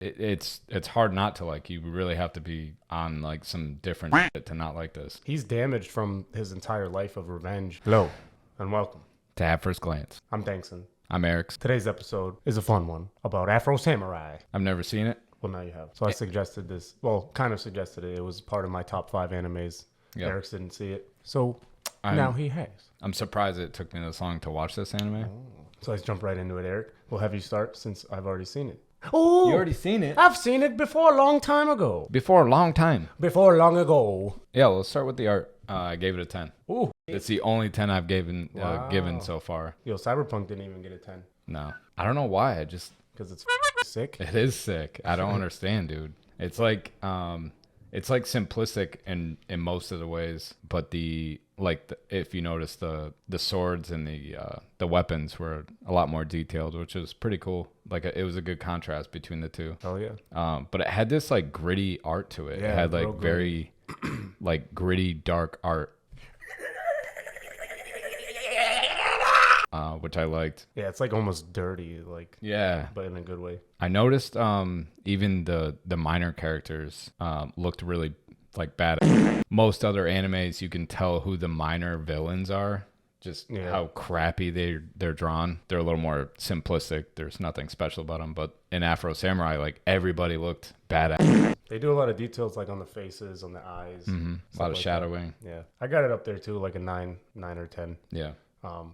it's hard not to like. You really have to be on like some different shit to not like this. He's damaged from his entire life of revenge. Hello, and welcome. To At First Glance. I'm Dankson. I'm Eric. Today's episode is a fun one about Afro Samurai. I've never seen it. Well, now you have. So I suggested this. Well, kind of suggested it. It was part of my top 5 animes. Yep. Eric didn't see it. So now he has. I'm surprised it took me this long to watch this anime. So let's jump right into it, Eric. We'll have you start since I've already seen it. Oh, You already seen it? I've seen it before a long time ago. Before a long time. Before long ago. Yeah, let's start with the art. I gave it a 10. Ooh. It's the only 10 I've given so far. Yo, Cyberpunk didn't even get a 10. No. I don't know why. I just... Because it's sick. It is sick. I don't understand, dude. It's like simplistic in most of the ways, but if you notice the swords and the weapons were a lot more detailed, which was pretty cool. Like it was a good contrast between the two. Oh yeah. But it had this like gritty art to it. Yeah, it had like gritty. very like gritty dark art. Which I liked. Yeah, it's like almost dirty, like Yeah. but in a good way. I noticed even the minor characters looked really like bad. Most other animes you can tell who the minor villains are, just how crappy they're drawn. They're a little more simplistic. There's nothing special about them, but in Afro Samurai like everybody looked badass. They do a lot of details like on the faces, on the eyes. A lot of like shadowing. that. Yeah. I got it up there too, like a 9 or 10. Yeah.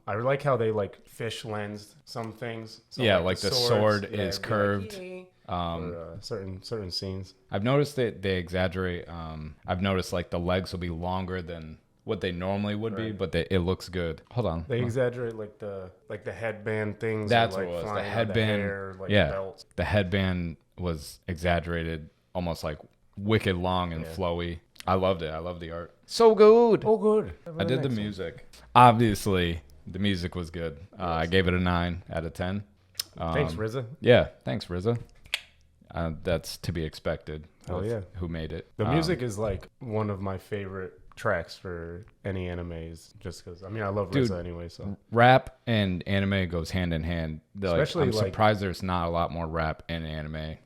I like how they like fish lensed some things. So, Yeah, like the swords, sword yeah, is it'd be curved. Like, for, certain scenes. I've noticed that they exaggerate. I've noticed like the legs will be longer than what they normally would be, but it looks good. Hold on. They exaggerate like the headband things. That's or, like, what it was. The flying out headband. hair, like Yeah. belts. The headband was exaggerated, almost like wicked long and flowy. I loved it. I love the art. So good. Oh, good. I did the music. Obviously, the music was good. I gave it a 9 out of 10. Thanks, RZA. Yeah, thanks, RZA. That's to be expected. Oh, with yeah. Who made it? The music is like one of my favorite tracks for any animes, just because I mean I love RZA anyway. So Rap and anime goes hand in hand. Especially, I'm like- surprised there's not a lot more rap in anime.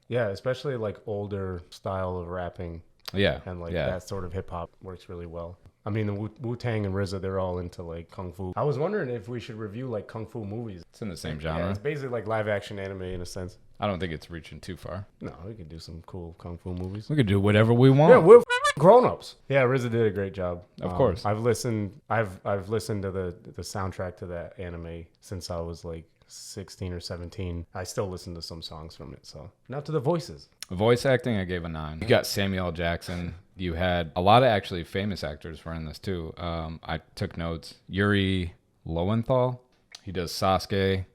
yeah, especially like older style of rapping Yeah, and like yeah. that sort of hip hop works really well. I mean, the Wu-Tang and RZA, they're all into like kung fu. I was wondering if we should review like kung fu movies. It's in the same Yeah, genre. it's basically like live action anime in a sense. I don't think it's reaching too far. No, we could do some cool kung fu movies. We could do whatever we want. Yeah, we're grown-ups. Yeah, RZA did a great job. Of course. I've listened to the soundtrack to that anime since I was like 16 or 17. I still listen to some songs from it. So now to the voices. Voice acting, I gave a 9. You got Samuel L. Jackson. You had a lot of actually famous actors were in this too. I took notes. Yuri Lowenthal. He does Sasuke.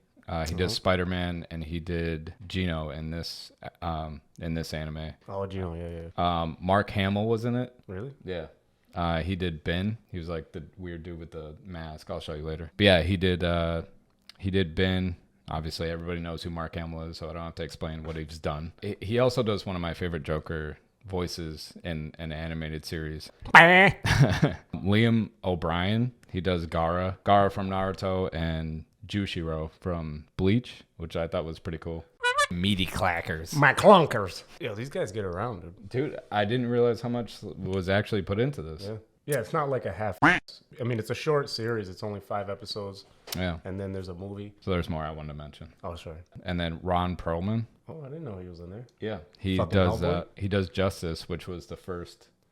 He does Spider-Man, and he did Gino in this anime. Oh, Gino, yeah. Mark Hamill was in it. Really? Yeah. He did Ben. He was like the weird dude with the mask. I'll show you later. But yeah, he did Ben. Obviously, everybody knows who Mark Hamill is, so I don't have to explain what he's done. He also does one of my favorite Joker voices in an animated series. Liam O'Brien. He does Gaara from Naruto, and Jushiro from Bleach, which I thought was pretty cool. Meaty clackers. My clunkers. Yo, these guys get around, dude. Dude, I didn't realize how much was actually put into this. Yeah, it's not like a half. I mean, it's a short series. It's only 5 episodes. Yeah. And then there's a movie. So there's more I wanted to mention. Oh, sorry. And then Ron Perlman. Oh, I didn't know he was in there. Yeah. He Fucking does Hellboy? he does Justice, which was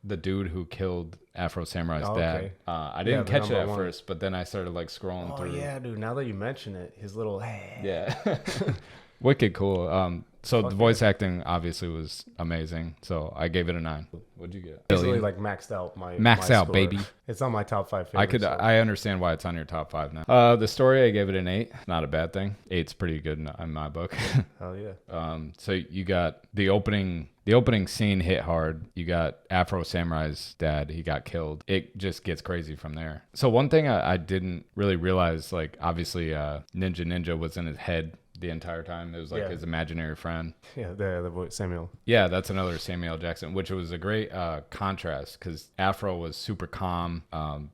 the dude who killed Afro Samurai's dad. Okay. I didn't the catch it number at one. first, but then I started like scrolling Oh, through. yeah, dude. Now that you mention it, his little... Yeah. Wicked cool. So the voice acting obviously was amazing. So I gave it a 9. What'd you get? Basically, like maxed out my Max my out, score. baby. It's on my top 5 favorites. I understand why it's on your top 5 now. The story, I gave it an 8. Not a bad thing. 8's pretty good in my book. Hell yeah. So you got the opening scene hit hard. You got Afro Samurai's dad. He got killed. It just gets crazy from there. So one thing I didn't really realize, like obviously Ninja was in his head the entire time. It was like his imaginary friend. Yeah, the voice, Samuel. Yeah, that's another Samuel L. Jackson, which was a great contrast because Afro was super calm,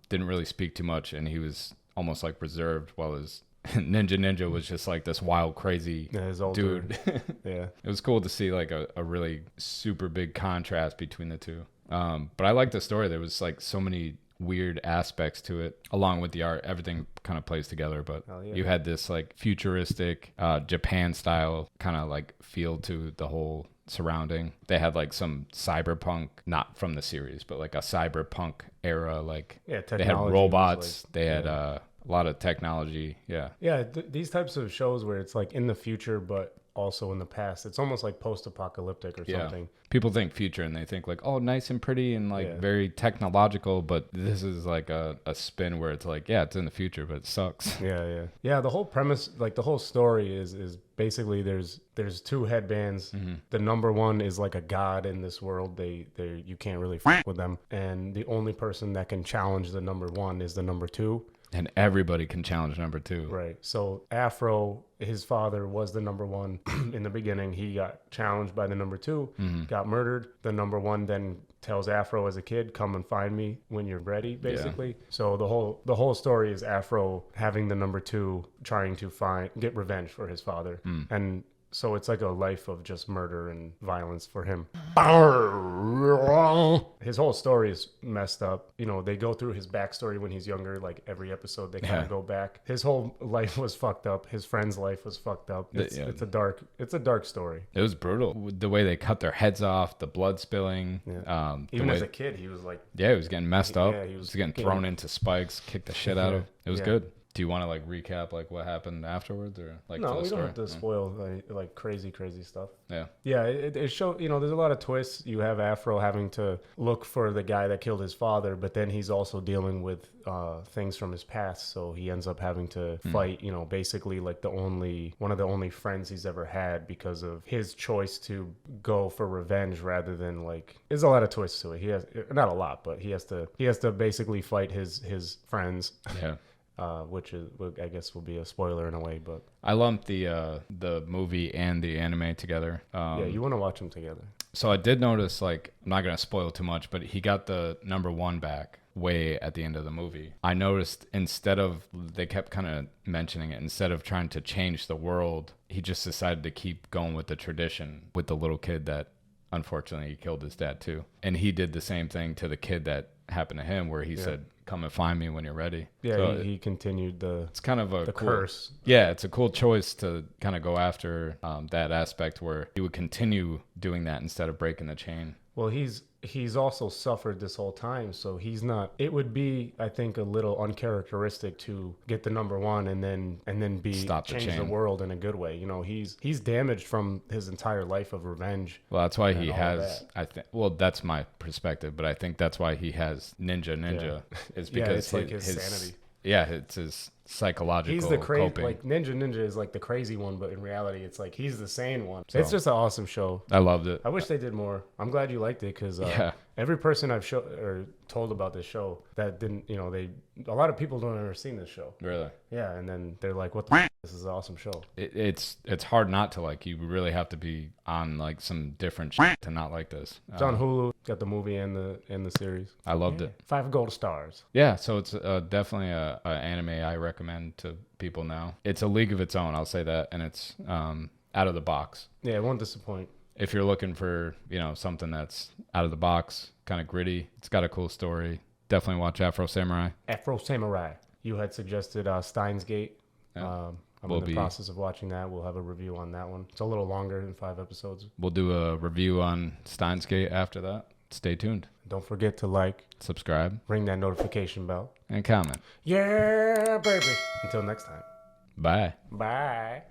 didn't really speak too much, and he was almost like reserved, while his Ninja was just like this wild, crazy his older dude. Yeah. It was cool to see like a really super big contrast between the two. But I like the story. There was like so many weird aspects to it, along with the art. Everything kind of plays together. But yeah. you had this like futuristic Japan style kind of like feel to the whole surrounding. They had like some cyberpunk, not from the series, but like a cyberpunk era. Like Yeah, they had technology robots. was, They had a lot of technology. Yeah. Yeah, these types of shows where it's like in the future, but also in the past. It's almost like post-apocalyptic or something. People think future and they think like, oh, nice and pretty and like very technological, but this is like a spin where it's like, yeah, it's in the future, but it sucks. Yeah, the whole premise, like the whole story is basically there's two headbands. The number one is like a god in this world. They you can't really fuck with them, and the only person that can challenge the number one is the number two. And everybody can challenge number two. Right. So Afro, his father was the number one in the beginning. He got challenged by the number two, got murdered. The number one then tells Afro as a kid, come and find me when you're ready, basically. So the whole story is Afro having the number two, trying to get revenge for his father. And so it's like a life of just murder and violence for him. His whole story is messed up. You know, they go through his backstory when he's younger. Like every episode, they kind of go back. His whole life was fucked up. His friend's life was fucked up. It's a dark story. It was brutal. The way they cut their heads off, the blood spilling. Even as a kid, he was like, he was getting messed up. Yeah, he was getting thrown into spikes, kicked the shit out of. It was good. Do you want to like recap like what happened afterwards, or like no, the we story? don't have to spoil like crazy stuff. Yeah, it showed, you know, there's a lot of twists. You have Afro having to look for the guy that killed his father, but then he's also dealing with things from his past, so he ends up having to fight, you know, basically like one of the only friends he's ever had because of his choice to go for revenge rather than like, there's a lot of twists to it. He has, not a lot, but he has to basically fight his friends. Yeah. Which is, I guess, will be a spoiler in a way, but I lumped the movie and the anime together. Yeah, you want to watch them together. So I did notice, like, I'm not gonna spoil too much, but he got the number one back way at the end of the movie. I noticed they kept kind of mentioning it, instead of trying to change the world, he just decided to keep going with the tradition with the little kid that unfortunately he killed his dad too, and he did the same thing to the kid that happened to him, where he said, come and find me when you're ready. Yeah, so he continued it's kind of the curse. Yeah, it's a cool choice to kind of go after that aspect where he would continue doing that instead of breaking the chain. Well, he's also suffered this whole time, so he's not. It would be, I think, a little uncharacteristic to get the number one and then change the world in a good way. You know, he's damaged from his entire life of revenge. Well, that's why he has. I think. Well, that's my perspective, but I think that's why he has ninja. Is because it's like his sanity. Yeah, it's his psychological. He's the crazy, coping. like Ninja is like the crazy one, but in reality, it's like he's the sane one. So, it's just an awesome show. I loved it. I wish they did more. I'm glad you liked it because every person I've told about this show that didn't, you know, a lot of people don't ever seen this show. Really? Yeah, and then they're like, "What the? F-? This is an awesome show." It's hard not to like. You really have to be on like some different shit to not like this. It's on Hulu. Got the movie and the series. I loved it. 5 gold stars. Yeah, so it's definitely a anime I recommend to people now. It's a league of its own, I'll say that, and it's out of the box. Yeah, it won't disappoint. If you're looking for, you know, something that's out of the box, kind of gritty, it's got a cool story. Definitely watch Afro Samurai. Afro Samurai. You had suggested Steins Gate. Yeah. I'm in the process of watching that. We'll have a review on that one. It's a little longer than 5 episodes. We'll do a review on Steins Gate after that. Stay tuned. Don't forget to like, subscribe, ring that notification bell, and comment. Yeah, baby. Until next time. Bye. Bye.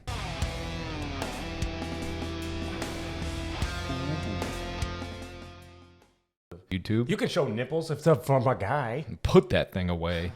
YouTube. You can show nipples if it's from a guy. Put that thing away.